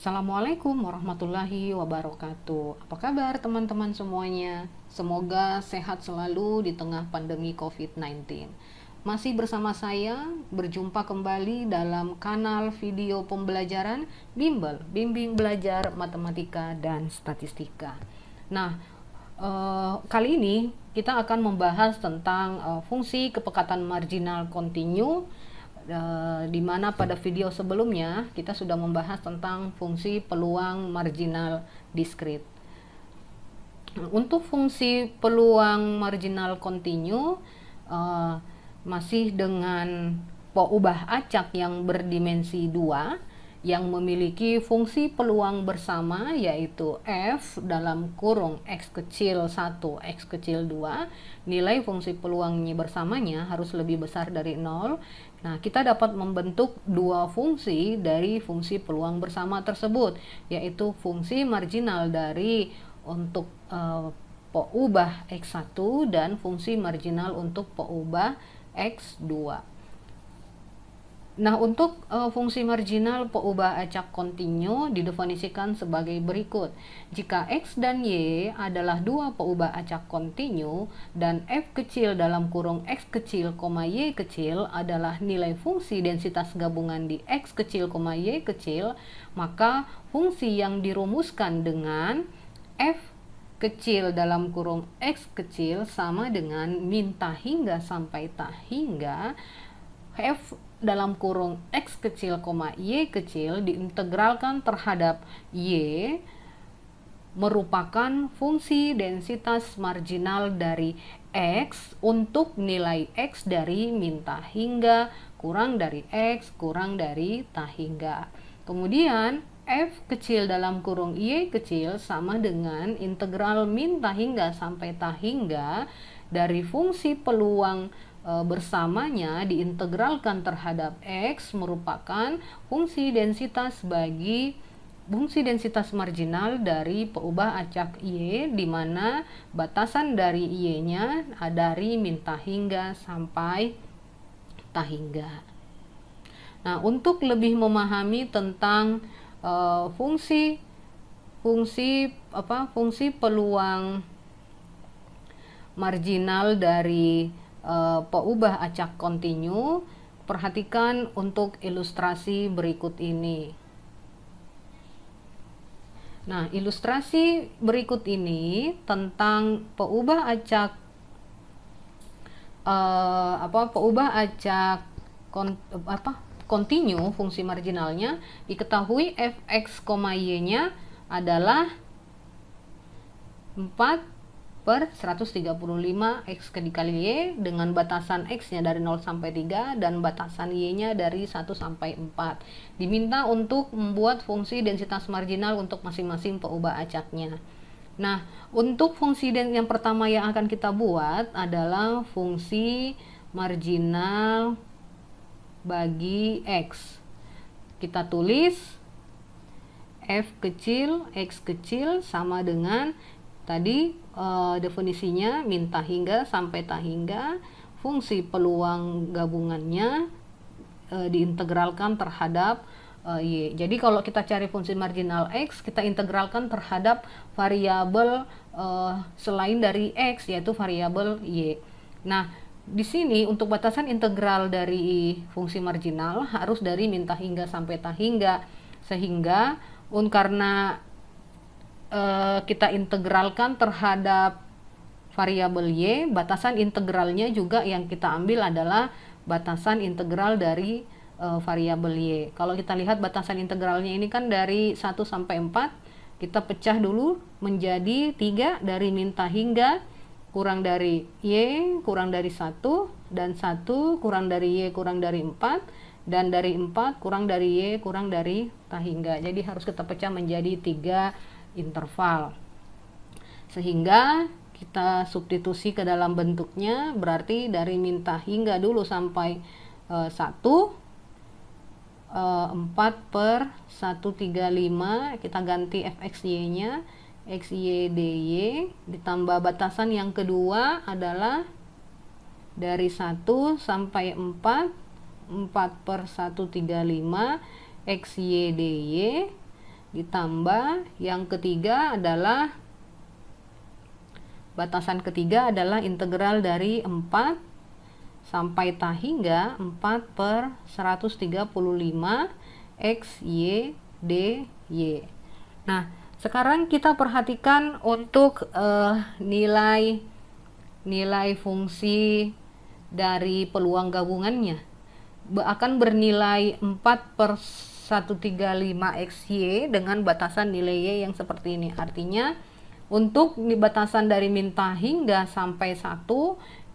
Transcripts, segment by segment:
Assalamualaikum warahmatullahi wabarakatuh. Apa kabar teman-teman semuanya? Semoga sehat selalu di tengah pandemi COVID-19. Masih bersama saya, berjumpa kembali dalam kanal video pembelajaran Bimbel, Bimbing Belajar Matematika dan Statistika. Nah, kali ini kita akan membahas tentang fungsi kepekatan marginal kontinu, di mana pada video sebelumnya kita sudah membahas tentang fungsi peluang marginal diskrit. Untuk fungsi peluang marginal kontinu masih dengan ubah acak yang berdimensi 2 yang memiliki fungsi peluang bersama, yaitu f dalam kurung x kecil 1 x kecil 2. Nilai fungsi peluangnya bersamanya harus lebih besar dari 0. Nah, kita dapat membentuk dua fungsi dari fungsi peluang bersama tersebut, yaitu fungsi marginal dari untuk ubah x1 dan fungsi marginal untuk ubah x2. Nah, untuk fungsi marginal peubah acak kontinu didefinisikan sebagai berikut. Jika x dan y adalah dua peubah acak kontinu dan f kecil dalam kurung x kecil, y kecil adalah nilai fungsi densitas gabungan di x kecil, y kecil, maka fungsi yang dirumuskan dengan f kecil dalam kurung x kecil sama dengan min tahingga sampai tahingga f dalam kurung x kecil, y kecil diintegralkan terhadap y merupakan fungsi densitas marginal dari x untuk nilai x dari min tahingga kurang dari x kurang dari tahingga. Kemudian f kecil dalam kurung y kecil sama dengan integral min tahingga sampai tahingga dari fungsi peluang bersamanya diintegralkan terhadap x merupakan fungsi densitas marginal dari peubah acak y, di mana batasan dari y-nya dari min tahingga sampai tahingga. Nah, untuk lebih memahami tentang fungsi peluang marginal dari peubah acak kontinu, perhatikan untuk ilustrasi berikut ini. Nah, ilustrasi berikut ini tentang peubah acak kontinu fungsi marginalnya. Diketahui fx, y-nya adalah 4/135 x dikali y dengan batasan x-nya dari 0 sampai 3 dan batasan y-nya dari 1 sampai 4. Diminta untuk membuat fungsi densitas marginal untuk masing-masing peubah acaknya. Nah, untuk fungsi yang pertama yang akan kita buat adalah fungsi marginal bagi x. Kita tulis f kecil x kecil sama dengan tadi definisinya min tahingga sampai tahingga, fungsi peluang gabungannya diintegralkan terhadap y. Jadi kalau kita cari fungsi marginal x, kita integralkan terhadap variabel selain dari x, yaitu variabel y. Nah, di sini untuk batasan integral dari fungsi marginal harus dari min tahingga sampai tahingga, sehingga karena kita integralkan terhadap variabel y, batasan integralnya juga yang kita ambil adalah batasan integral dari variabel y. Kalau kita lihat batasan integralnya ini kan dari 1 sampai 4, kita pecah dulu menjadi 3 dari min tahingga kurang dari y kurang dari 1 dan 1 kurang dari y kurang dari 4 dan dari 4 kurang dari y kurang dari tahingga. Jadi harus kita pecah menjadi 3 interval, sehingga kita substitusi ke dalam bentuknya, berarti dari min tahingga dulu sampai 1, 4/135, kita ganti fxy-nya xy dy, ditambah batasan yang kedua adalah dari 1 sampai 4, 4/135 xy dy ditambah yang ketiga adalah batasan ketiga adalah integral dari 4 sampai ta hingga 4 per 135 X, Y, D, Y. Nah, sekarang kita perhatikan untuk nilai fungsi dari peluang gabungannya. Akan bernilai 4 per 135 XY dengan batasan nilai Y yang seperti ini. Artinya, untuk batasan dari min ta hingga sampai 1,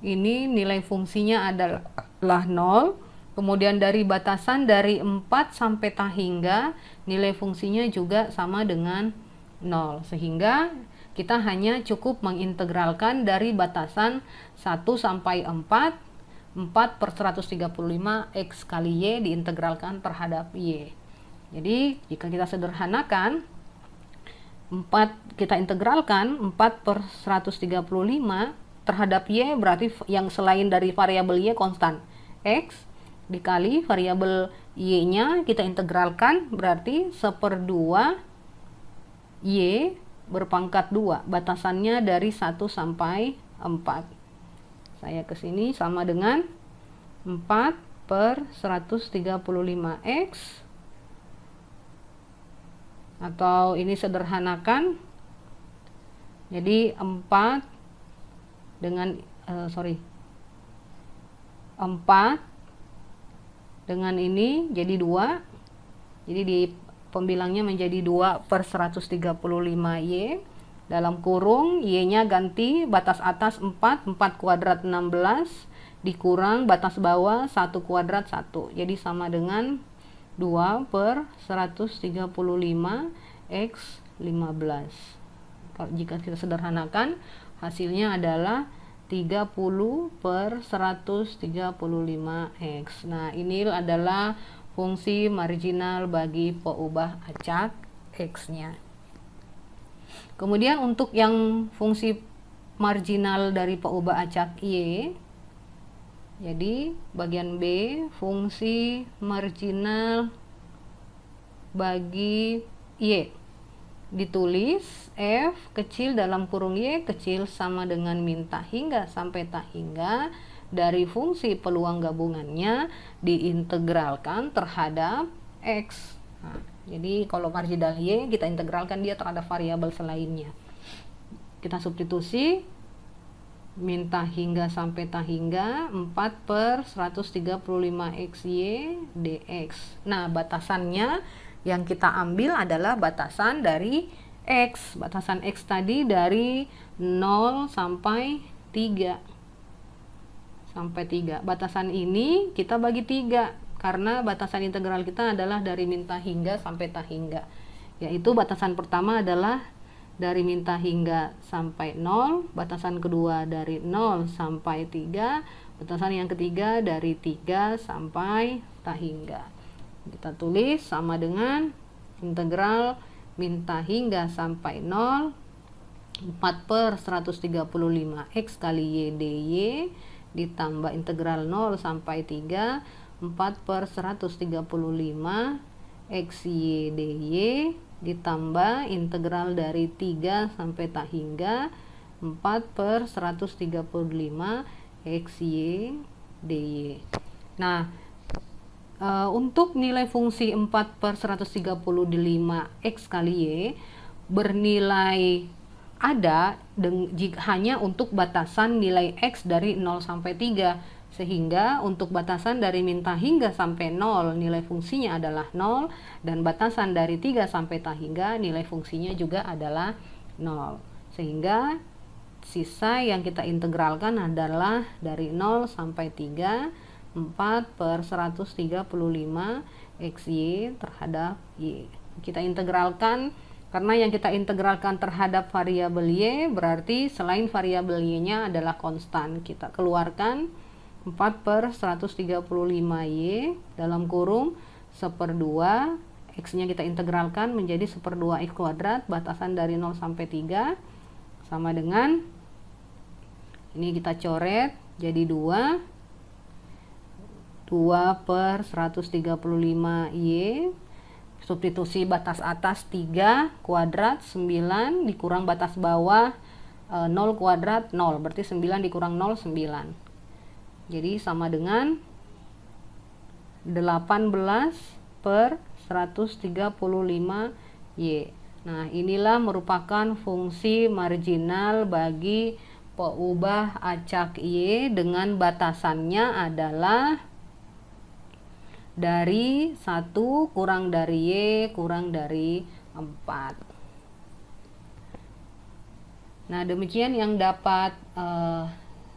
ini nilai fungsinya adalah 0. Kemudian dari batasan dari 4 sampai ta hingga, nilai fungsinya juga sama dengan 0. Sehingga kita hanya cukup mengintegralkan dari batasan 1 sampai 4, 4 per 135 X kali Y diintegralkan terhadap Y. Jadi, jika kita sederhanakan, 4 kita integralkan 4 per 135 terhadap Y, berarti yang selain dari variabel Y konstan X dikali variabel Y-nya kita integralkan, berarti 1/2 Y berpangkat 2, batasannya dari 1 sampai 4. Saya ke sini sama dengan 4 per 135 X, atau ini sederhanakan, jadi 4 dengan 4 dengan ini jadi 2, jadi di pembilangnya menjadi 2 per 135 Y, dalam kurung Y-nya ganti batas atas 4 kuadrat 16 dikurang batas bawah 1 kuadrat 1, jadi sama dengan 2 per 135 X 15. Kalau jika kita sederhanakan, hasilnya adalah 30 per 135 X. Nah, ini adalah fungsi marginal bagi peubah acak X-nya. Kemudian untuk yang fungsi marginal dari peubah acak Y, jadi bagian B, fungsi marginal bagi Y, ditulis F kecil dalam kurung Y kecil sama dengan min ta hingga sampai ta hingga dari fungsi peluang gabungannya diintegralkan terhadap X. Nah, jadi kalau marginal Y kita integralkan dia terhadap variabel selainnya. Kita substitusi min ta hingga sampai ta hingga 4 per 135 XY dx. Nah, batasannya yang kita ambil adalah batasan dari X. Batasan X tadi dari 0 sampai 3. Batasan ini kita bagi 3 karena batasan integral kita adalah dari min ta hingga sampai ta hingga. Yaitu batasan pertama adalah dari min ta hingga sampai 0, batasan kedua dari 0 sampai 3, batasan yang ketiga dari 3 sampai ta hingga. Kita tulis sama dengan integral min ta hingga sampai 0 4 per 135 X kali Y dy ditambah integral 0 sampai 3 4 per 135 XY dy ditambah integral dari 3 sampai ta hingga 4 per 135 XY dy. Nah, untuk nilai fungsi 4 per 135 X kali Y bernilai ada hanya untuk batasan nilai X dari 0 sampai 3. Sehingga untuk batasan dari min ta hingga sampai 0 nilai fungsinya adalah 0, dan batasan dari 3 sampai ta hingga nilai fungsinya juga adalah 0. Sehingga sisa yang kita integralkan adalah dari 0 sampai 3 4 per 135 XY terhadap Y. Kita integralkan karena yang kita integralkan terhadap variabel Y berarti selain variabel Y-nya adalah konstan. Kita keluarkan 4 per 135 Y dalam kurung 1/2 X-nya kita integralkan menjadi 1/2 X kuadrat, batasan dari 0 sampai 3 sama dengan ini kita coret jadi 2 per 135 Y Substitusi batas atas 3 kuadrat 9 dikurang batas bawah 0 kuadrat 0, berarti 9 dikurang 0 9. Jadi sama dengan 18 per 135 Y. Nah, inilah merupakan fungsi marginal bagi peubah acak Y dengan batasannya adalah dari 1 kurang dari Y kurang dari 4. Nah, demikian yang dapat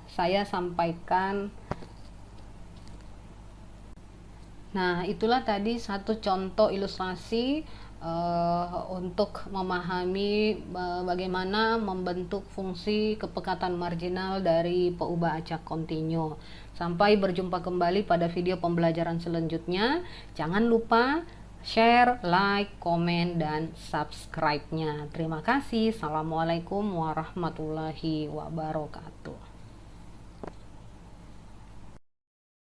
saya sampaikan. Nah, itulah tadi satu contoh ilustrasi untuk memahami bagaimana membentuk fungsi kepekatan marginal dari peubah acak kontinu. Sampai berjumpa kembali pada video pembelajaran selanjutnya. Jangan lupa share, like, komen, dan subscribe-nya. Terima kasih. Assalamualaikum warahmatullahi wabarakatuh.